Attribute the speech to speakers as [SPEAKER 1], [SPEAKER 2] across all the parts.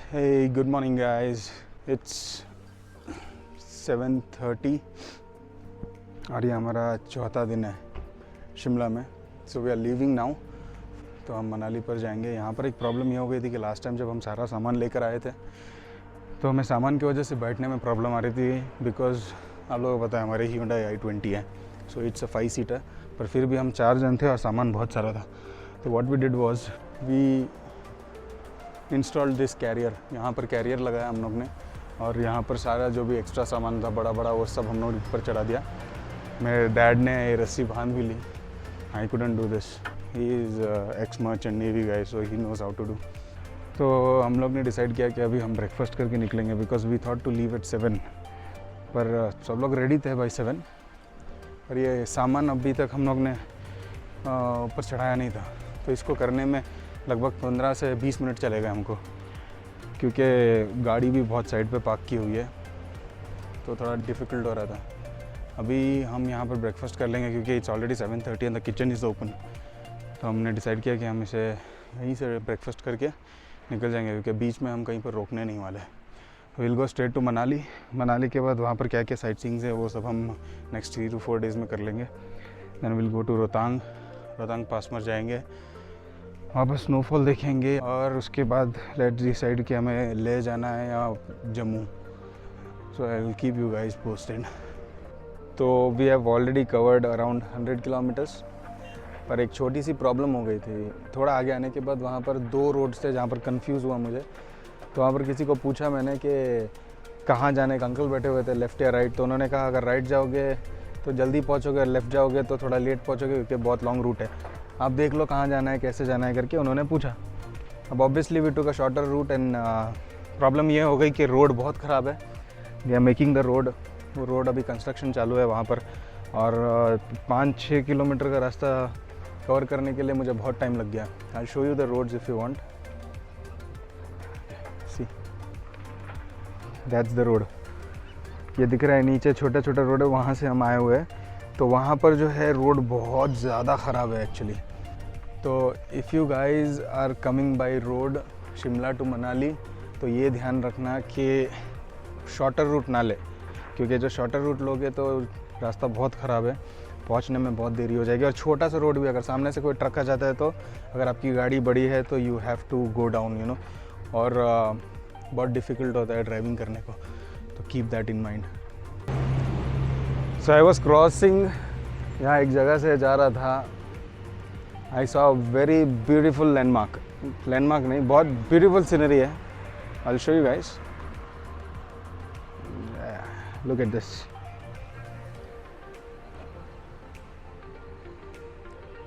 [SPEAKER 1] Hey, good morning guys. It's 7:30 और ये हमारा चौथा दिन है शिमला में. So we are leaving now. तो हम मनाली पर जाएंगे. यहाँ पर एक प्रॉब्लम ये हो गई थी कि लास्ट टाइम जब हम सारा सामान लेकर आए थे तो हमें सामान की वजह से बैठने में प्रॉब्लम आ रही थी. बिकॉज आप लोगों को पता है हमारे Hyundai i20 है. So it's a 5 seater. पर फिर भी हम 4 जन थे और सामान बहुत सारा था. तो what we did was we installed this carrier. यहाँ पर कैरियर लगाया हम लोग ने और यहाँ पर सारा जो भी एक्स्ट्रा सामान था बड़ा बड़ा वो सब हम लोग ऊपर चढ़ा दिया. मेरे डैड ने ये रस्सी बांध भी ली. I couldn't do this. He is ex merchant navy guy so he knows how to do. तो हम लोग ने डिसाइड किया कि अभी हम ब्रेकफास्ट करके निकलेंगे because we thought to leave at 7. पर सब लोग रेडी थे बाई 7. और ये सामान अभी तक हम लोग ने ऊपर चढ़ाया नहीं था. तो इसको करने में लगभग 15 से 20 मिनट चले गए हमको क्योंकि गाड़ी भी बहुत साइड पे पार्क की हुई है. तो थोड़ा डिफ़िकल्ट हो रहा था. अभी हम यहाँ पर ब्रेकफास्ट कर लेंगे क्योंकि it's already 7:30 and the kitchen is open. तो हमने डिसाइड किया कि हम इसे यहीं से ब्रेकफास्ट करके निकल जाएंगे क्योंकि बीच में हम कहीं पर रोकने नहीं वाले. Will go straight to Manali. Manali के बाद वहाँ पर क्या क्या साइट सीइंग्स है वो सब हम नेक्स्ट 3 to 4 डेज़ में कर लेंगे. Then will go to Rohtang. Rohtang पासमर जाएंगे, वहाँ पर स्नोफॉल देखेंगे और उसके बाद लेट्स डिसाइड कि हमें ले जाना है या Jammu. So I will keep you guys posted. तो we have already covered around 100 kilometres. पर एक छोटी सी प्रॉब्लम हो गई थी. थोड़ा आगे आने के बाद वहाँ पर 2 रोड्स थे जहाँ पर कंफ्यूज हुआ मुझे. तो वहाँ पर किसी को पूछा मैंने कि कहाँ जाने का. अंकल बैठे हुए थे लेफ़्ट या राइट. तो उन्होंने कहा अगर राइट जाओगे तो जल्दी पहुँचोगे, लेफ़्ट जाओगे तो थोड़ा लेट पहुँचोगे क्योंकि बहुत लॉन्ग रूट है. आप देख लो कहाँ जाना है, कैसे जाना है करके उन्होंने पूछा. अब obviously we took a shorter route and problem ये हो गई कि रोड बहुत ख़राब है. They are making the road. वो रोड अभी कंस्ट्रक्शन चालू है वहाँ पर और 5-6 किलोमीटर का रास्ता कवर करने के लिए मुझे बहुत टाइम लग गया. I show you the roads if you want. See that's the road. ये दिख रहा है नीचे छोटा छोटा रोड है, वहाँ से हम आए हुए हैं. तो वहाँ पर जो है रोड बहुत ज़्यादा ख़राब है एक्चुअली. तो if you guys are coming by road Shimla to Manali तो ये ध्यान रखना कि शॉर्टर रूट ना ले क्योंकि जो शॉर्टर रूट लोगे तो रास्ता बहुत ख़राब है, पहुँचने में बहुत देरी हो जाएगी. और छोटा सा रोड भी अगर सामने से कोई ट्रक आ जाता है तो अगर आपकी गाड़ी बड़ी है तो you have to go down you know. और बहुत डिफ़िकल्ट होता है ड्राइविंग करने को. तो keep that in mind. So I was crossing. यहाँ एक जगह से जा रहा था. I saw very beautiful landmark. Landmark नहीं, बहुत ब्यूटीफुल सीनरी है. I will show you guys. Look at this.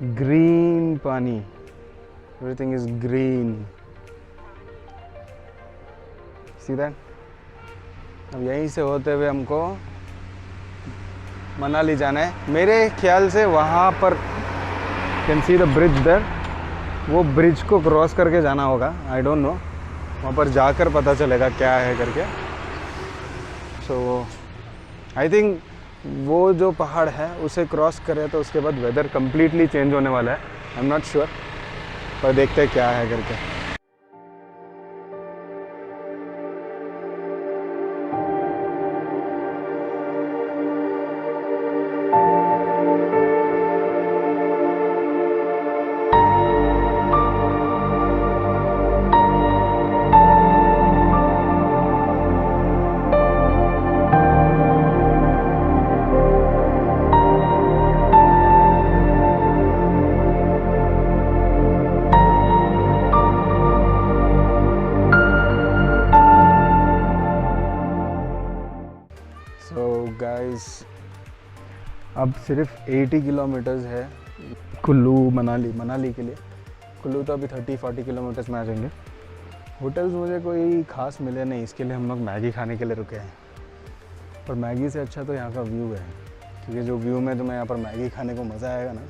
[SPEAKER 1] Green पानी. Everything is green. See that. अब यहीं से होते हुए हमको मनाली जाना है. मेरे ख्याल से वहाँ पर can see the bridge there. वो ब्रिज को क्रॉस करके जाना होगा. I don't know. वहाँ पर जाकर पता चलेगा क्या है करके. सो आई थिंक वो जो पहाड़ है उसे क्रॉस करें तो उसके बाद वेदर कम्प्लीटली चेंज होने वाला है. आई एम नॉट श्योर पर देखते हैं क्या है करके. गाइस अब सिर्फ 80 किलोमीटर्स है कुल्लू मनाली के लिए. कुल्लू तो अभी 30-40 किलोमीटर्स में आ जाएंगे. होटल्स मुझे कोई ख़ास मिले नहीं, इसके लिए हम लोग मैगी खाने के लिए रुके हैं. पर मैगी से अच्छा तो यहाँ का व्यू है क्योंकि जो व्यू में तुम्हें यहाँ पर मैगी खाने को मज़ा आएगा ना.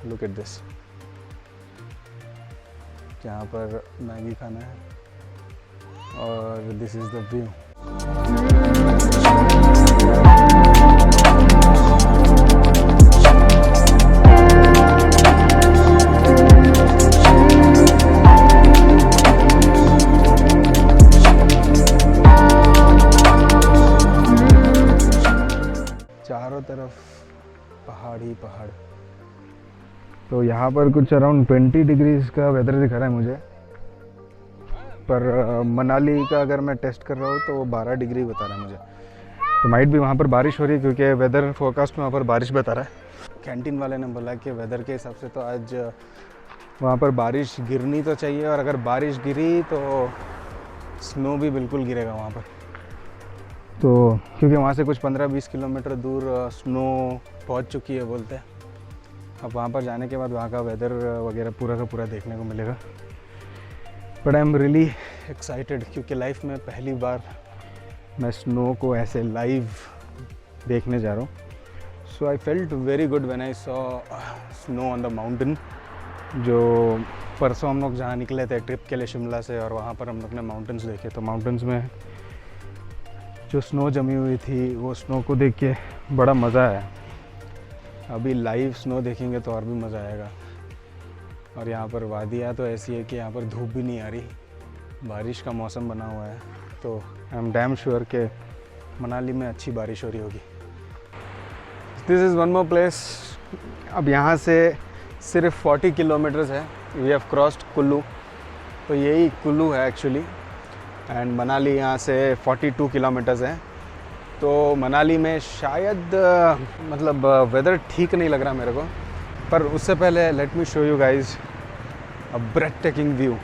[SPEAKER 1] Look at this. यहाँ पर मैगी खाना है और दिस इज़ द व्यू. पहाड़ ही पहाड़। तो यहाँ पर कुछ अराउंड 20 डिग्रीज का वेदर दिखा रहा है मुझे, पर मनाली का अगर मैं टेस्ट कर रहा हूँ तो वो 12 डिग्री बता रहा है मुझे। तो माइट भी वहाँ पर बारिश हो रही है क्योंकि वेदर फोरकास्ट में वहाँ पर बारिश बता रहा है। कैंटीन वाले ने बोला कि वेदर के हिसाब से तो आज वहाँ पर बारिश गिरनी तो चाहिए, और अगर बारिश गिरी तो स्नो भी बिल्कुल गिरेगा वहाँ पर। तो क्योंकि वहाँ से कुछ 15-20 किलोमीटर दूर स्नो पहुँच चुकी है बोलते हैं। अब वहाँ पर जाने के बाद वहाँ का वेदर वगैरह पूरा का पूरा देखने को मिलेगा। But I am really excited क्योंकि लाइफ में पहली बार मैं स्नो को ऐसे लाइव देखने जा रहा हूँ। So I felt very good when I saw snow on the mountain. जो परसों हम लोग जहाँ निकले थे ट्रिप के लिए शिमला से, और वहाँ पर हम लोग ने माउंटेन्स देखे, तो माउंटेन्स में जो स्नो जमी हुई थी वो स्नो को देख के बड़ा मज़ा आया। अभी लाइव स्नो देखेंगे तो और भी मज़ा आएगा। और यहाँ पर वादियाँ तो ऐसी है कि यहाँ पर धूप भी नहीं आ रही, बारिश का मौसम बना हुआ है। तो आई एम डैम श्योर के मनाली में अच्छी बारिश हो रही होगी। This is one more place. अब यहाँ से सिर्फ 40 किलोमीटर्स है। वी हैव क्रॉस्ड कुल्लू, तो यही कुल्लू है एक्चुअली। एंड मनाली यहाँ से 42 किलोमीटर्स है। तो मनाली में शायद मतलब वेदर ठीक नहीं लग रहा मेरे को, पर उससे पहले let me show you guys a breathtaking view.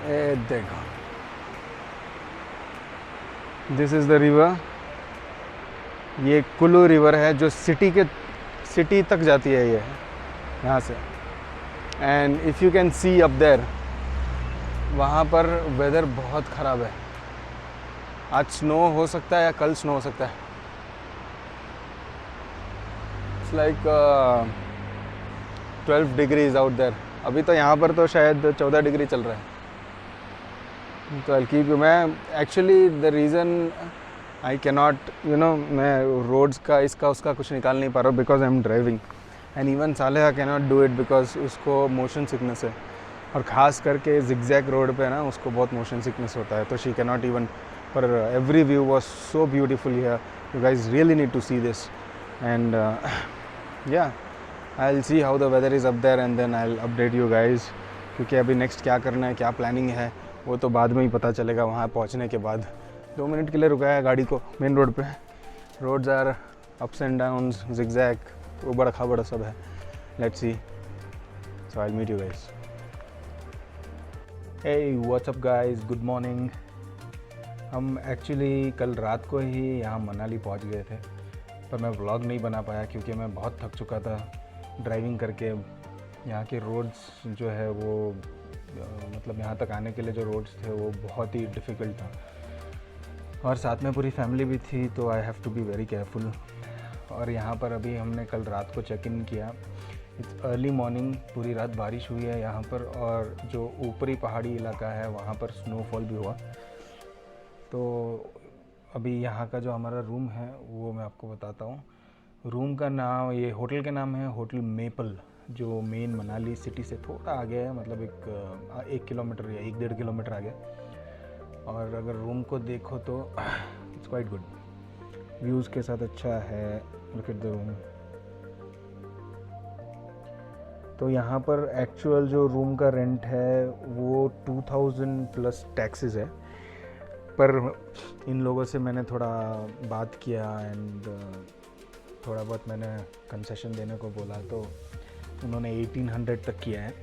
[SPEAKER 1] ए देखो, दिस इज़ द रिवर। ये कुल्लू रिवर है जो सिटी तक जाती है ये यहाँ से। And if you can see up there, वहाँ पर वेदर बहुत ख़राब है। आज स्नो हो सकता है या कल स्नो हो सकता है। It's like 12 degrees out there. अभी तो यहाँ पर तो शायद 14 डिग्री चल रहा है। तो हल्की मैं actually the reason I cannot मैं रोड्स का इसका उसका कुछ निकाल नहीं पा रहा हूँ because I am driving. And even Saleha cannot do it because उसको मोशन सिकनेस है, और ख़ास करके जिगजैग रोड पे ना उसको बहुत मोशन सिकनेस होता है। तो शी कैनॉट इवन, पर every view was so beautiful here. You guys really need to see this. And yeah I will see how the weather is up there and then I will update you guys. क्योंकि अभी next क्या करना है, क्या planning है, वो तो बाद में ही पता चलेगा वहाँ पहुँचने के बाद। 2 मिनट के लिए रुका है गाड़ी को मेन रोड पे। Roads are ups and downs, zigzag, ऊबड़ खाबड़ सब है। Let's see. So I will meet you guys. Hey what's up guys, good morning. हम एक्चुअली कल रात को ही यहाँ मनाली पहुँच गए थे, पर मैं व्लॉग नहीं बना पाया क्योंकि मैं बहुत थक चुका था ड्राइविंग करके। यहाँ के रोड्स जो है वो मतलब यहाँ तक आने के लिए जो रोड्स थे वो बहुत ही डिफ़िकल्ट था, और साथ में पूरी फैमिली भी थी, तो I have to be very careful. और यहाँ पर अभी हमने कल रात को चेक इन किया। इट्स अर्ली मॉर्निंग, पूरी रात बारिश हुई है यहाँ पर, और जो ऊपरी पहाड़ी इलाका है वहाँ पर स्नोफॉल भी हुआ। तो अभी यहाँ का जो हमारा रूम है वो मैं आपको बताता हूँ। रूम का नाम, ये होटल का नाम है होटल मेपल, जो मेन मनाली सिटी से थोड़ा आगे है, मतलब 1 किलोमीटर या 1-1.5 किलोमीटर आगे। और अगर रूम को देखो तो इट्स क्वाइट गुड, व्यूज़ के साथ अच्छा है। Look at the room. तो यहाँ पर एक्चुअल जो रूम का रेंट है वो 2000 प्लस टैक्सेस है, पर इन लोगों से मैंने थोड़ा बात किया एंड थोड़ा बहुत मैंने कंसेशन देने को बोला, तो उन्होंने 1800 तक किया है।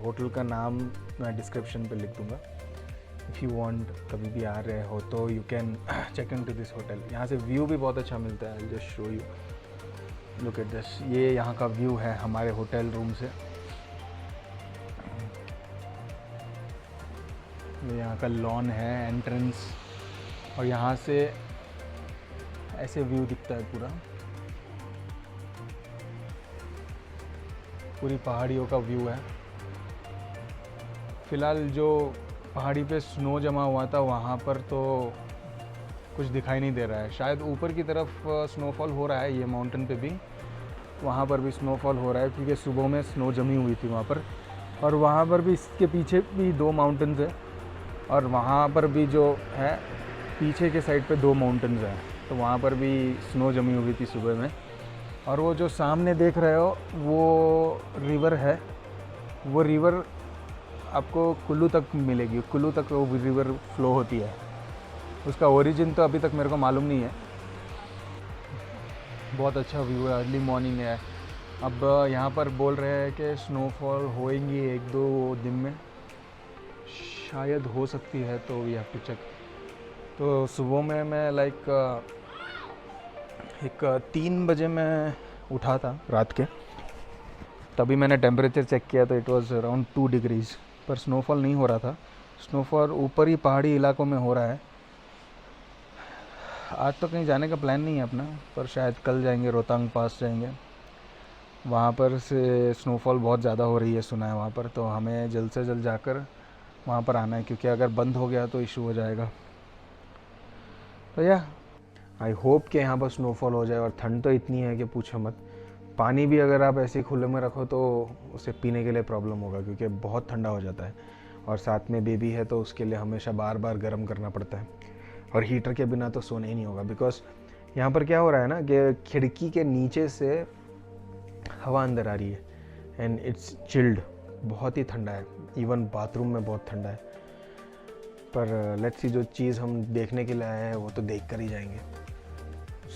[SPEAKER 1] होटल का नाम मैं डिस्क्रिप्शन पे लिख दूँगा। इफ़ यू वांट, कभी भी आ रहे हो तो you can check in to this hotel. यहाँ से व्यू भी बहुत अच्छा मिलता है। I just show you, look at this. ये यहाँ का व्यू है हमारे होटल रूम से। ये यहाँ का लॉन है, एंट्रेंस, और यहाँ से ऐसे व्यू दिखता है पूरा, पूरी पहाड़ियों का व्यू है। फ़िलहाल जो पहाड़ी पे स्नो जमा हुआ था वहाँ पर तो कुछ दिखाई नहीं दे रहा है। शायद ऊपर की तरफ स्नोफॉल हो रहा है, ये माउंटेन पे भी, वहाँ पर भी स्नोफॉल हो रहा है क्योंकि सुबह में स्नो जमी हुई थी वहाँ पर। और वहाँ पर भी, इसके पीछे भी 2 माउंटेन्स है, और वहाँ पर भी जो है पीछे के साइड पे 2 माउंटेन्स हैं। तो वहाँ पर भी स्नो जमी हुई थी सुबह में। और वो जो सामने देख रहे हो वो रिवर है, वो रिवर आपको कुल्लू तक मिलेगी, कुल्लू तक वो रिवर फ्लो होती है। उसका ओरिजिन तो अभी तक मेरे को मालूम नहीं है। बहुत अच्छा व्यू है, अर्ली मॉर्निंग है। अब यहाँ पर बोल रहे हैं कि स्नोफॉल होएंगी 1-2 दिन में, शायद हो सकती है, तो वी हैव टू चेक। तो सुबह में मैं लाइक 3 बजे मैं उठा था रात के, तभी मैंने टेम्परेचर चेक किया तो इट वाज अराउंड 2 डिग्रीज़, पर स्नोफॉल नहीं हो रहा था। स्नोफॉल ऊपर ही पहाड़ी इलाकों में हो रहा है। आज तो कहीं जाने का प्लान नहीं है अपना, पर शायद कल जाएंगे, रोहतांग पास जाएंगे। वहाँ पर से स्नोफॉल बहुत ज़्यादा हो रही है सुना है वहाँ पर, तो हमें जल्द से जल्द जाकर वहाँ पर आना है, क्योंकि अगर बंद हो गया तो इशू हो जाएगा। तो या आई होप कि यहाँ पर स्नोफॉल हो जाए। और ठंड तो इतनी है कि पूछो मत। पानी भी अगर आप ऐसे खुले में रखो तो उसे पीने के लिए प्रॉब्लम होगा, क्योंकि बहुत ठंडा हो जाता है। और साथ में बेबी है तो उसके लिए हमेशा बार बार गर्म करना पड़ता है, और हीटर के बिना तो सोने ही नहीं होगा। बिकॉज यहाँ पर क्या हो रहा है ना कि खिड़की के नीचे से हवा अंदर आ रही है एंड इट्स चिल्ड, बहुत ही ठंडा है। इवन बाथरूम में बहुत ठंडा है। पर लेट्स सी, जो चीज़ हम देखने के लिए आए हैं वो तो देख कर ही जाएंगे।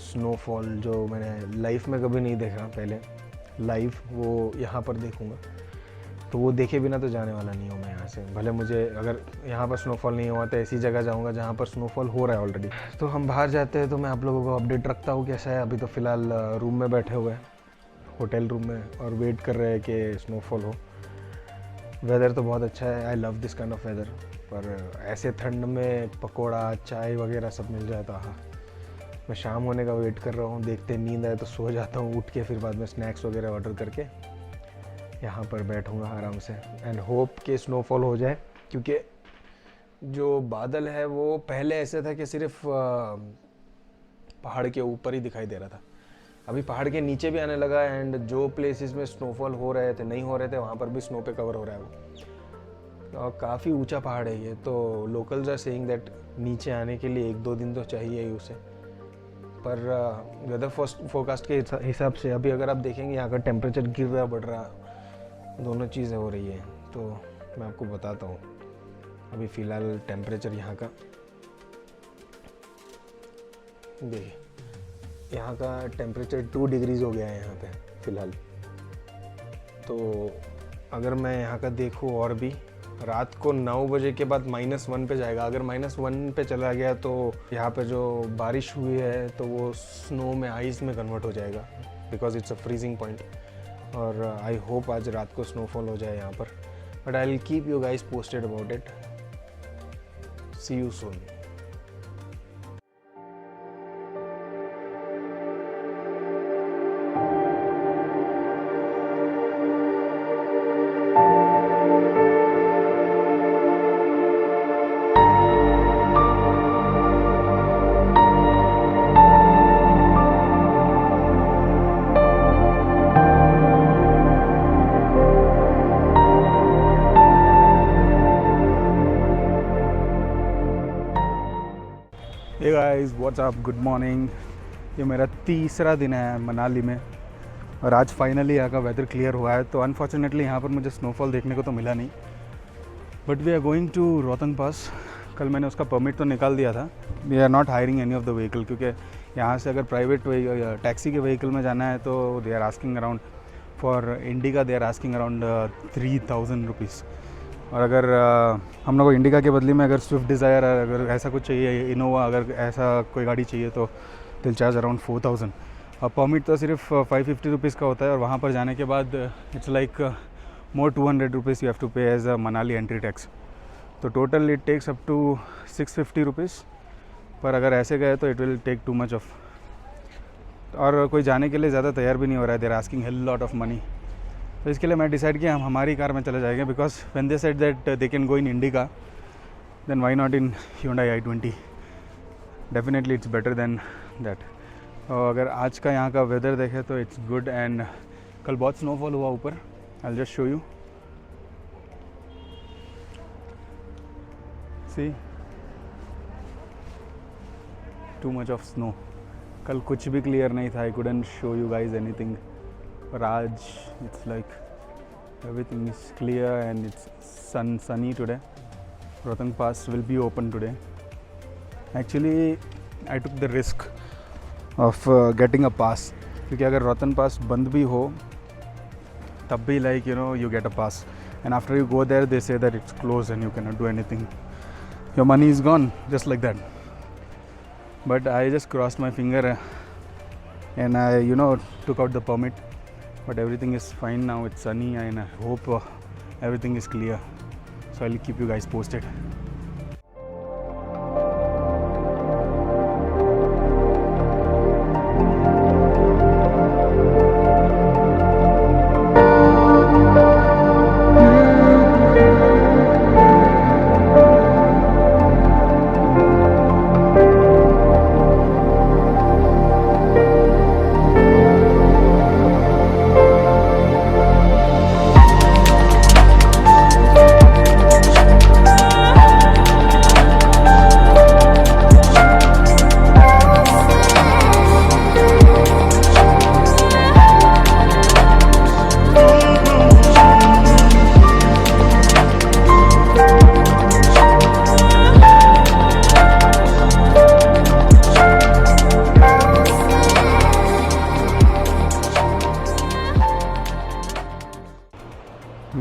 [SPEAKER 1] स्नोफॉल जो मैंने लाइफ में कभी नहीं देखा पहले लाइव, वो यहाँ पर देखूँगा। तो वो देखे बिना तो जाने वाला नहीं हूँ मैं यहाँ से। भले मुझे अगर यहाँ पर स्नोफॉल नहीं हुआ तो ऐसी जगह जाऊँगा जहाँ पर स्नोफॉल हो रहा है ऑलरेडी। तो हम बाहर जाते हैं तो मैं आप लोगों को अपडेट रखता हूँ कैसा है। अभी तो फ़िलहाल रूम में बैठे हुए हैं, होटल रूम में, और वेट कर रहे हैं कि स्नोफॉल हो। वेदर तो बहुत अच्छा है, I love this kind of weather. पर ऐसे ठंड में पकोड़ा चाय वगैरह सब मिल जाता है। मैं शाम होने का वेट कर रहा हूँ, देखते नींद आए तो सो जाता हूँ, उठ के फिर बाद में स्नैक्स वगैरह ऑर्डर करके यहाँ पर बैठूँगा आराम से एंड होप कि स्नोफॉल हो जाए। क्योंकि जो बादल है वो पहले ऐसे था कि सिर्फ पहाड़ के ऊपर ही दिखाई दे रहा था, अभी पहाड़ के नीचे भी आने लगा। एंड जो प्लेसेस में स्नोफॉल हो रहे थे, नहीं हो रहे थे, वहाँ पर भी स्नो पे कवर हो रहा है वो। और काफ़ी ऊंचा पहाड़ है ये, तो लोकल्स आर सेइंग दैट नीचे आने के लिए 1-2 दिन तो चाहिए ही उसे। पर वेदर फोरकास्ट के हिसाब से अभी अगर आप देखेंगे यहाँ का टेम्परेचर गिर रहा बढ़ रहा, दोनों चीज़ें हो रही है। तो मैं आपको बताता हूँ अभी फ़िलहाल टेम्परेचर यहाँ का देखिए, यहाँ का टेम्परेचर 2 डिग्रीज़ हो गया है यहाँ पे फ़िलहाल। तो अगर मैं यहाँ का देखूँ, और भी रात को 9 बजे के बाद -1 पे जाएगा। अगर -1 पे चला गया तो यहाँ पे जो बारिश हुई है तो वो स्नो में, आइस में कन्वर्ट हो जाएगा, because it's a freezing point. और आई होप आज रात को स्नोफॉल हो जाए यहाँ पर। But I will keep you guys posted about it. See you soon. Hey guys, what's up, good morning. ये मेरा तीसरा दिन है मनाली में, और आज फाइनली यहाँ का वेदर क्लियर हुआ है। तो अनफॉर्चुनेटली यहाँ पर मुझे स्नोफॉल देखने को तो मिला नहीं, but we are going to Rohtang pass. कल मैंने उसका परमिट तो निकाल दिया था। We are not hiring any of the vehicle, क्योंकि यहाँ से अगर प्राइवेट टैक्सी के व्हीकल में जाना है तो they are asking around, for Indica they are asking around 3000 rupees. और अगर हम लोग को इंडिका के बदले में अगर स्विफ्ट डिज़ायर, अगर ऐसा कुछ चाहिए, इनोवा, अगर ऐसा कोई गाड़ी चाहिए तो दिल चार्ज अराउंड 4000। और परमिट तो सिर्फ 550 रुपीज़ का होता है, और वहाँ पर जाने के बाद it's like more 200 rupees you have to pay as a Manali entry tax. तो total it takes up to 650 rupees. पर अगर ऐसे गए तो it will take too much of, और कोई जाने के लिए ज़्यादा तैयार भी नहीं हो रहा है। They're asking hell lot of money. तो इसके लिए मैं डिसाइड किया हम हमारी कार में चले जाएंगे, because when they said that they can go in Indica, then why not in Hyundai i20। Definitely it's better than that. और अगर आज का यहाँ का वेदर देखें तो इट्स गुड। एंड कल बहुत स्नोफॉल हुआ ऊपर, I will just show you. See, too much of snow. कल कुछ भी क्लियर नहीं था, I couldn't show you guys anything, पर आज it's like everything is clear and it's sunny today. Rotang Pass will be open today. Actually I took the risk of getting a pass, क्योंकि अगर रोहतंग पास बंद भी हो तब भी like you get a pass, and after you go there they say that it's closed and you cannot do anything, your money is gone just like that. But I just crossed my finger and I took out the permit, but everything is fine now. It's sunny and I hope everything is clear, so I'll keep you guys posted.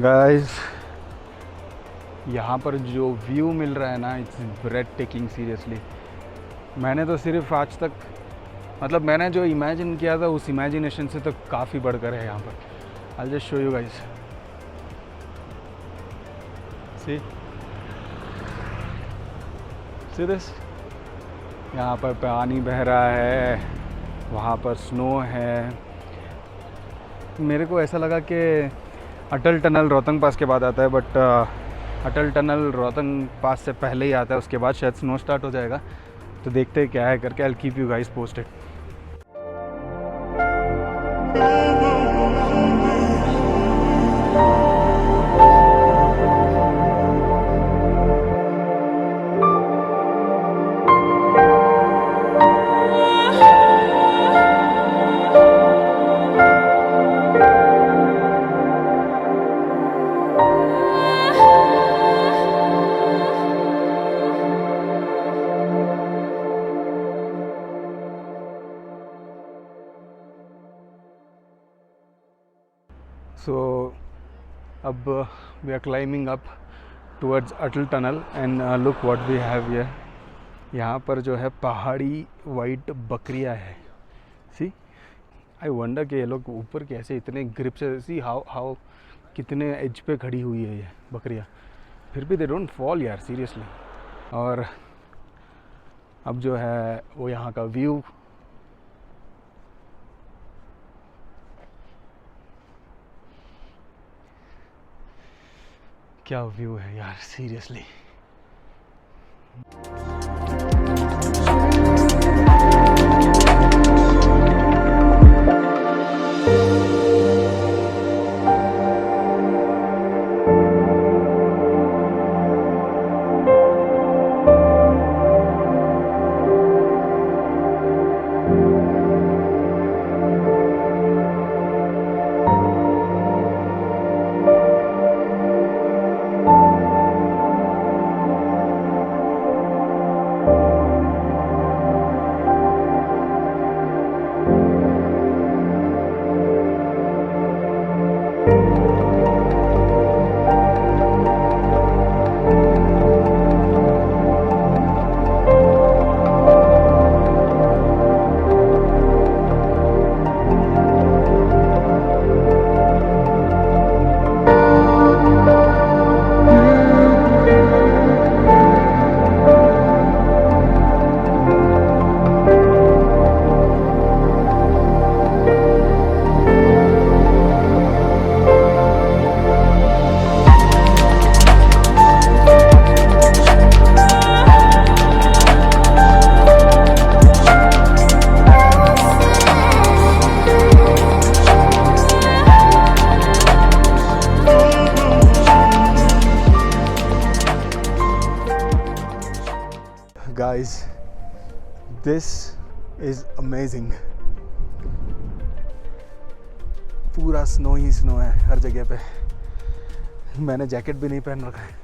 [SPEAKER 1] Guys, यहाँ पर जो view मिल रहा है ना, it's bread taking seriously. मैंने तो सिर्फ आज तक मैंने जो इमेजिन किया था उस इमेजिनेशन से तो काफ़ी बढ़कर है यहाँ पर. आई just show you guys. See this. यहाँ पर पानी बह रहा है, वहाँ पर स्नो है. मेरे को ऐसा लगा कि अटल टनल रोहतंग पास के बाद आता है, बट अटल टनल रोहतंग पास से पहले ही आता है. उसके बाद शायद स्नो स्टार्ट हो जाएगा, तो देखते हैं क्या है करके. आई will keep you guys posted. So अब we are climbing up towards Atal Tunnel and look what we have here. यहाँ पर जो है पहाड़ी वाइट बकरियाँ है. सी, आई वंडर कि ये लोग ऊपर कैसे इतने ग्रिप से, सी हाउ कितने एज पे खड़ी हुई है ये बकरियाँ, फिर भी दे डोंट फॉल यार, सीरियसली. और अब जो है वो यहाँ का व्यू. क्या व्यू है यार, seriously. Guys, this is amazing. पूरा स्नो ही स्नो है हर जगह पे। मैंने जैकेट भी नहीं पहन रखा है।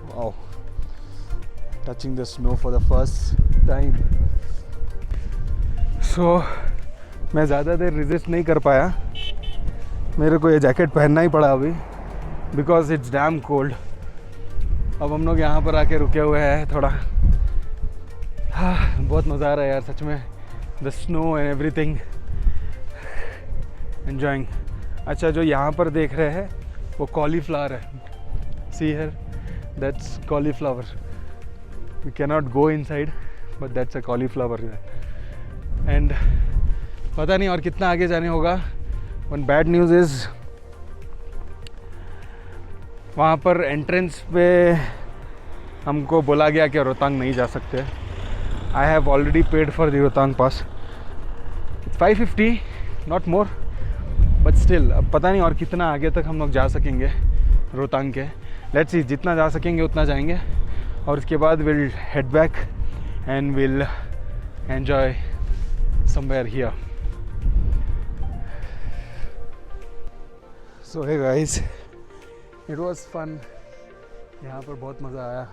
[SPEAKER 1] Wow, touching the snow for the first time. So मैं ज़्यादा देर रेजिस्ट नहीं कर पाया, मेरे को ये जैकेट पहनना ही पड़ा अभी, बिकॉज इट्स डैम कोल्ड। अब हम लोग यहाँ पर आके रुके हुए हैं थोड़ा। हाँ, बहुत मज़ा आ रहा है यार सच में। The snow and everything, enjoying. अच्छा, जो यहाँ पर देख रहे हैं वो कॉलीफ्लावर है। See here, that's cauliflower. We can not go inside, but that's a cauliflower. And पता नहीं और कितना आगे जाने होगा। वन बैड न्यूज़ इज़ वहाँ पर एंट्रेंस पे हमको बोला गया कि रोहतांग नहीं जा सकते। I have already paid for the Rohtang pass. 550, not more, but still अब पता नहीं और कितना आगे तक हम लोग जा सकेंगे रोहतांग के। लेट्स सी, जितना जा सकेंगे उतना जाएंगे, और उसके बाद will head back and will enjoy somewhere here. So hey guys, it was fun. यहाँ पर बहुत मज़ा आया।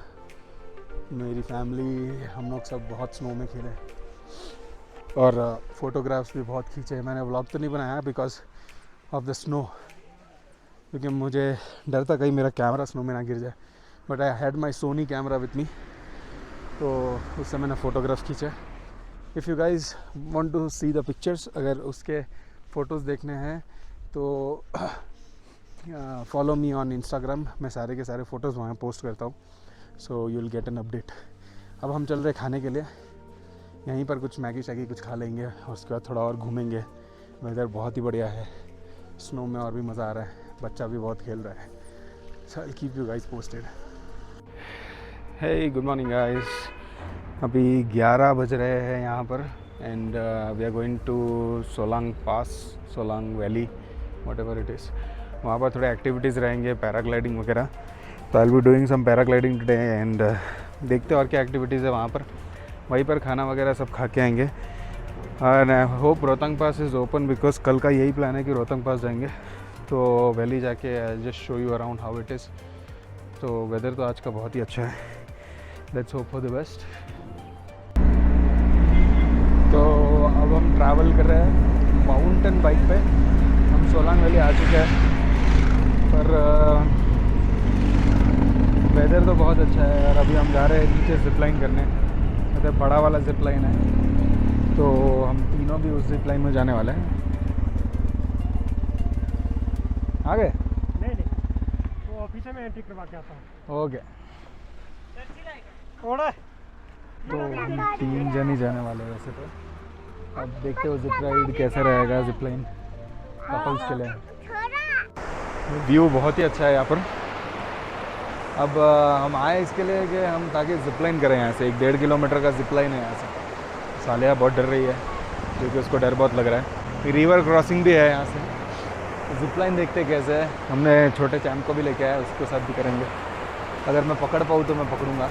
[SPEAKER 1] मेरी फैमिली, हम लोग सब बहुत स्नो में खेले और फोटोग्राफ्स भी बहुत खींचे। मैंने व्लॉग तो नहीं बनाया बिकॉज ऑफ द स्नो, क्योंकि मुझे डर था कहीं मेरा कैमरा स्नो में ना गिर जाए। But I had my Sony camera with me, तो उससे मैंने फ़ोटोग्राफ खींचे। If you guys want to see the pictures, अगर उसके फ़ोटोज़ देखने हैं तो फॉलो मी ऑन इंस्टाग्राम। मैं सारे के सारे फ़ोटोज़ वहाँ पोस्ट करता हूँ, so you will get an update. अब हम चल रहे खाने के लिए। यहीं पर कुछ मैगी शैगी कुछ खा लेंगे और उसके बाद थोड़ा और घूमेंगे। वेदर बहुत ही बढ़िया है, स्नो में और भी मज़ा आ रहा है, बच्चा भी बहुत खेल रहा है। So I keep you guys posted. Hey good morning guys, अभी 11 बज रहे हैं यहाँ पर and we are going to Solang pass, Solang valley, whatever it is. वहाँ पर थोड़े एक्टिविटीज़ रहेंगे, पैराग्लाइडिंग वगैरह। तो I will be doing some paragliding today and देखते हैं और क्या एक्टिविटीज़ है वहाँ पर। वहीं पर खाना वगैरह सब खा के आएंगे। और I hope Rohtang pass is open, because कल का यही प्लान है कि रोहतांग पास जाएंगे। तो वैली जाके just show you around how it is. तो वेदर तो आज का बहुत ही अच्छा है, let's hope for the best. तो अब हम ट्रैवल कर रहे हैं माउंटेन बाइक पे। हम सोलांग वैली आ चुके हैं, पर वेदर तो बहुत अच्छा है। और अभी हम जा रहे हैं नीचे जिपलाइन करने, मतलब बड़ा वाला जिपलाइन है, तो हम तीनों भी उस जिपलाइन में जाने वाले हैं। आ गए?
[SPEAKER 2] नहीं, वो ऑफिस में एंट्री करवा के आता हूँ।
[SPEAKER 1] ओके,
[SPEAKER 2] थोड़ा
[SPEAKER 1] तो हम 3 जन ही जाने वाले हैं वैसे तो। अब देखते हो जिप राइड कैसा रहेगा, जिपलाइन कपल्स के लिए। व्यू बहुत ही अच्छा है यहाँ पर। अब हम आए इसके लिए कि हम ताकि जिपलाइन करें यहाँ से। 1-1.5 किलोमीटर का जिपलाइन है यहाँ से। सालिया बहुत डर रही है क्योंकि उसको डर बहुत लग रहा है। रिवर क्रॉसिंग भी है यहाँ से। जिपलाइन देखते कैसे है। हमने छोटे चैम्प को भी लेके आया, उसके साथ भी करेंगे। अगर मैं पकड़ पाऊँ तो मैं पकड़ूँगा।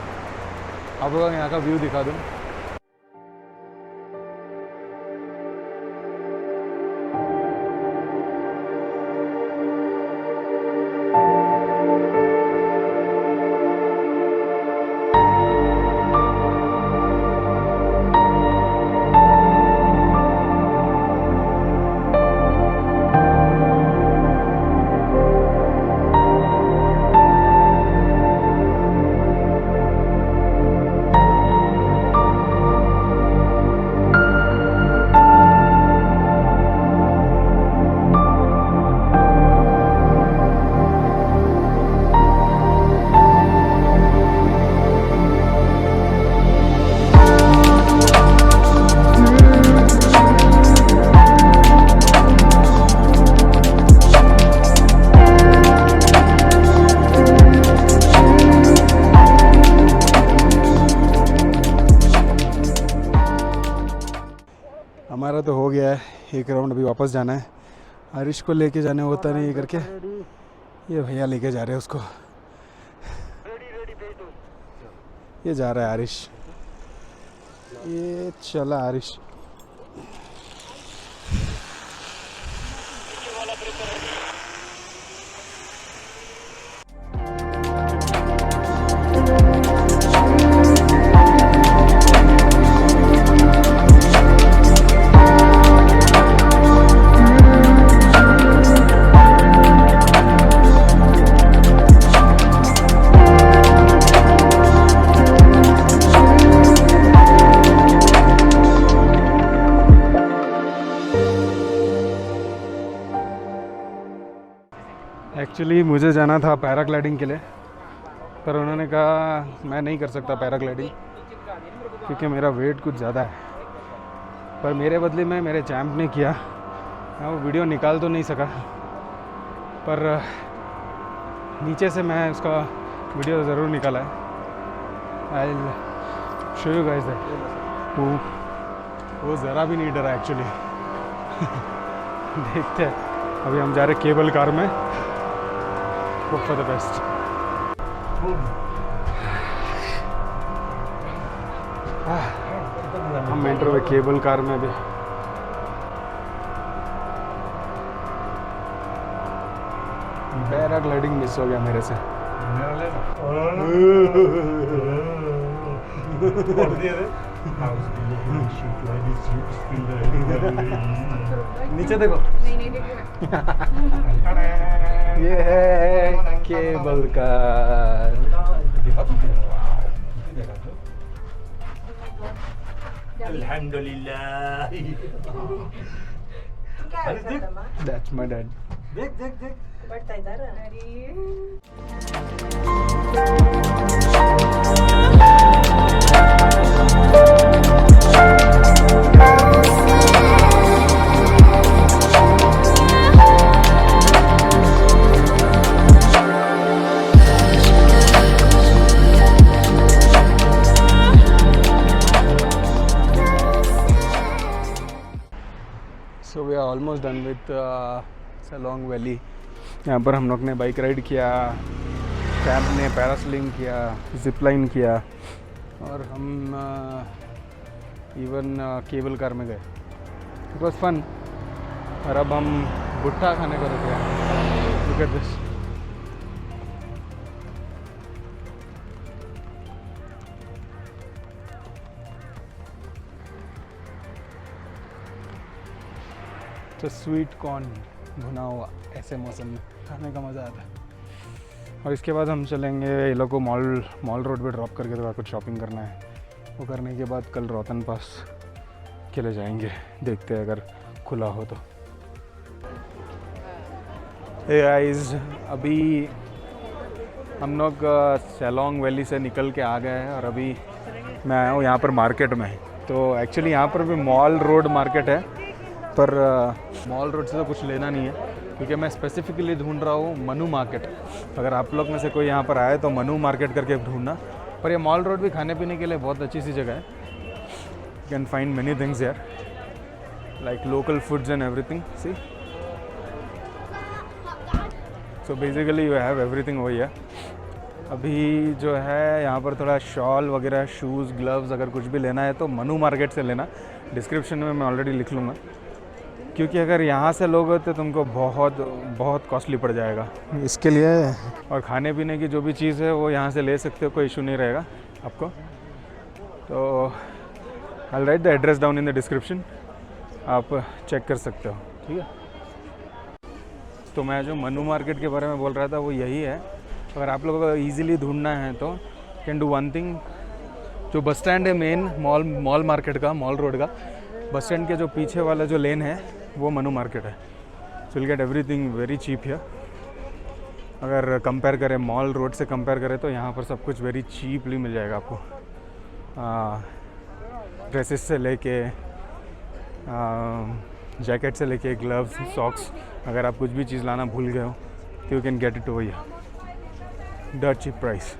[SPEAKER 1] आप लोगों को यहाँ का व्यू दिखा दूँ। हमारा तो हो गया है, एक राउंड अभी वापस जाना है। हरीश को लेके जाने होता नहीं करके ये भैया लेके जा रहे हैं उसको। ये जा रहा है आरिश, ये चला आरिश। एक्चुअली मुझे जाना था पैराग्लाइडिंग के लिए, पर उन्होंने कहा मैं नहीं कर सकता पैराग्लाइडिंग क्योंकि मेरा वेट कुछ ज़्यादा है। पर मेरे बदले में मेरे चैम्प ने किया। मैं वो वीडियो निकाल तो नहीं सका, पर नीचे से मैं उसका वीडियो ज़रूर निकाला है। I will show you guys that. वो ज़रा भी नहीं डरा एक्चुअली। देखते हैं, अभी हम जा रहे केबल कार में। Hope for the best. हम एंटर हुए केबल कार में भी। पैराग्लाइडिंग मिस हो गया मेरे से। नीचे देखो। ये है केबल कार।
[SPEAKER 3] अल्हम्दुलिल्लाह।
[SPEAKER 1] That's my dad.
[SPEAKER 3] देख देख देख
[SPEAKER 4] ಬರ್ತಾ ಇದ್ದಾರಾ?
[SPEAKER 1] So we are almost done with Salong Valley. यहाँ पर हम लोग ने बाइक राइड किया, कैंप ने पैरासेलिंग किया, जिप लाइन किया और हम इवन केबल कार में गए। It was fun. और अब हम भुट्टा खाने को रुके हैं। Look at this. तो स्वीट कॉर्न भुना हुआ ऐसे मौसम में खाने का मज़ा आता है। और इसके बाद हम चलेंगे ये लोग को मॉल रोड पे ड्रॉप करके थोड़ा कुछ शॉपिंग करना है। वो करने के बाद कल रोहतन पास के लिए जाएंगे, देखते हैं अगर खुला हो तो। हे गाइस, अभी हम लोग सलोंग वैली से निकल के आ गए हैं और अभी मैं आया हूँ यहाँ पर मार्केट में। तो एक्चुअली यहाँ पर भी मॉल रोड मार्केट है, पर मॉल रोड से तो कुछ लेना नहीं है क्योंकि मैं स्पेसिफिकली ढूंढ रहा हूँ मनु मार्केट। अगर आप लोग में से कोई यहाँ पर आए तो मनु मार्केट करके ढूंढना। पर ये मॉल रोड भी खाने पीने के लिए बहुत अच्छी सी जगह है। You can find many things यार, like local foods and everything. See, so basically you have everything वही है। अभी जो है यहाँ पर थोड़ा शॉल वगैरह, शूज़, ग्लव्स अगर कुछ भी लेना है तो मनु मार्केट से लेना। डिस्क्रिप्शन में मैं ऑलरेडी लिख लूँगा, क्योंकि अगर यहाँ से लोगे तो तुमको बहुत बहुत कॉस्टली पड़ जाएगा इसके लिए। और खाने पीने की जो भी चीज़ है वो यहाँ से ले सकते हो, कोई इशू नहीं रहेगा आपको। तो I write the address down in the description, आप चेक कर सकते हो, ठीक है। तो मैं जो मनु मार्केट के बारे में बोल रहा था वो यही है। अगर आप लोगों को ईज़िली ढूंढना है तो कैन डू वन थिंग। जो बस स्टैंड है मेन मॉल मार्केट का, मॉल रोड का, बस स्टैंड के जो पीछे वाला जो लेन है वो मनु मार्केट है। So will get everything very cheap here. अगर कंपेयर करें मॉल रोड से कंपेयर करें तो यहाँ पर सब कुछ वेरी चीपली मिल जाएगा आपको। ड्रेसेस से लेके जैकेट से लेके ग्लव्स, सॉक्स, अगर आप कुछ भी चीज़ लाना भूल गए हो तो you can get it over here, डर चीप प्राइस।